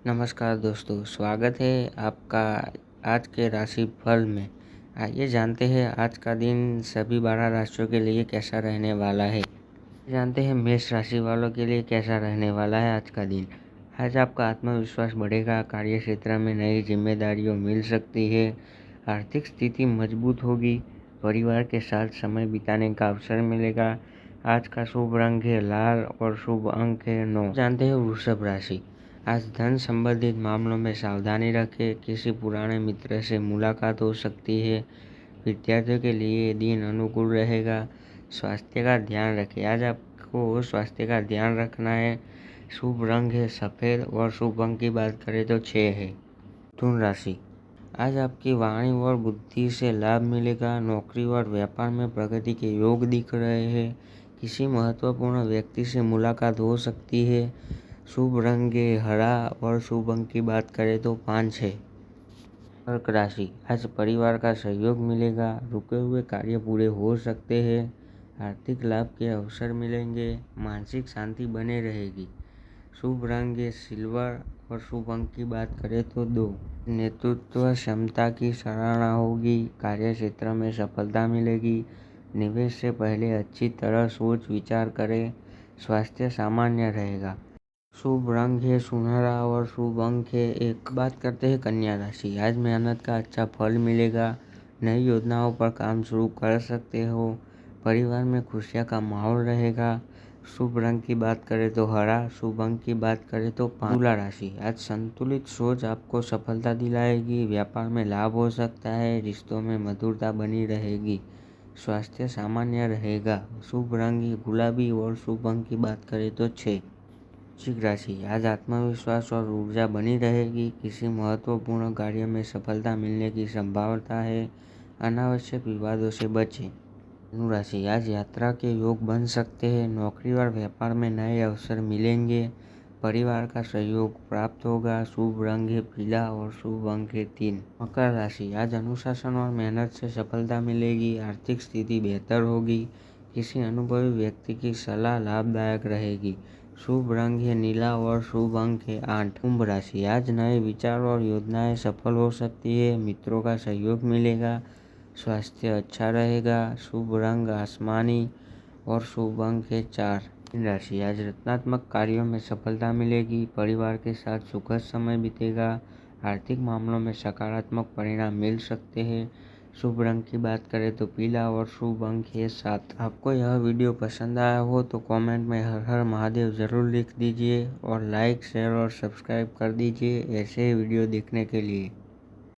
नमस्कार दोस्तों, स्वागत है आपका आज के राशि फल में। आइए जानते हैं आज का दिन सभी 12 राशियों के लिए कैसा रहने वाला है। जानते हैं मेष राशि वालों के लिए कैसा रहने वाला है आज का दिन। आज आपका आत्मविश्वास बढ़ेगा, कार्य क्षेत्र में नई जिम्मेदारियों मिल सकती है, आर्थिक स्थिति मजबूत होगी, परिवार के साथ समय बिताने का अवसर मिलेगा। आज का शुभ रंग है लाल और शुभ अंक है 9। जानते हैं वृषभ राशि। आज धन संबंधित मामलों में सावधानी रखें, किसी पुराने मित्र से मुलाकात हो सकती है। विद्यार्थियों के लिए दिन अनुकूल रहेगा। स्वास्थ्य का ध्यान रखें, आज आपको स्वास्थ्य का ध्यान रखना है। शुभ रंग है सफ़ेद और शुभ अंक की बात करें तो 6 है। मिथुन राशि। आज आपकी वाणी और बुद्धि से लाभ मिलेगा। नौकरी और व्यापार में प्रगति के योग दिख रहे हैं। किसी महत्वपूर्ण व्यक्ति से मुलाकात हो सकती है। शुभ रंग है हरा और शुभ अंक की बात करें तो 5 है। कर्क राशि। आज परिवार का सहयोग मिलेगा, रुके हुए कार्य पूरे हो सकते हैं, आर्थिक लाभ के अवसर मिलेंगे, मानसिक शांति बने रहेगी। शुभ रंग है सिल्वर और शुभ अंक की बात करें तो 2। नेतृत्व क्षमता की सराहना होगी, कार्य क्षेत्र में सफलता मिलेगी। निवेश से पहले अच्छी तरह सोच विचार करें। स्वास्थ्य सामान्य रहेगा। शुभ रंग है सुनहरा और शुभ अंक है 1। बात करते हैं कन्या राशि। आज मेहनत का अच्छा फल मिलेगा, नई योजनाओं पर काम शुरू कर सकते हो, परिवार में खुशियाँ का माहौल रहेगा। शुभ रंग की बात करें तो हरा, शुभ अंक की बात करें तो 5। तुला राशि। आज संतुलित सोच आपको सफलता दिलाएगी, व्यापार में लाभ हो सकता है, रिश्तों में मधुरता बनी रहेगी। स्वास्थ्य सामान्य रहेगा। शुभ रंग गुलाबी और शुभ अंक की बात करें तो 6। वृश्चिक राशि। आज आत्मविश्वास और ऊर्जा बनी रहेगी, किसी महत्वपूर्ण कार्य में सफलता मिलने की संभावना है। अनावश्यक विवादों से बचें। धनु राशि। आज यात्रा के योग बन सकते हैं, नौकरी और व्यापार में नए अवसर मिलेंगे, परिवार का सहयोग प्राप्त होगा। शुभ रंग है पीला और शुभ अंक है 3। मकर राशि। आज अनुशासन और मेहनत से सफलता मिलेगी, आर्थिक स्थिति बेहतर होगी, किसी अनुभवी व्यक्ति की सलाह लाभदायक रहेगी। शुभ रंग है नीला और शुभ अंक है 8। कुंभ राशि। आज नए विचार और योजनाएं सफल हो सकती है, मित्रों का सहयोग मिलेगा, स्वास्थ्य अच्छा रहेगा। शुभ रंग आसमानी और शुभ अंक है 4। मीन राशि। आज रचनात्मक कार्यों में सफलता मिलेगी, परिवार के साथ सुखद समय बीतेगा, आर्थिक मामलों में सकारात्मक परिणाम मिल सकते हैं। शुभ रंग की बात करें तो पीला और शुभ अंक है 7। आपको यह वीडियो पसंद आया हो तो कमेंट में हर हर महादेव ज़रूर लिख दीजिए और लाइक शेयर और सब्सक्राइब कर दीजिए ऐसे वीडियो देखने के लिए।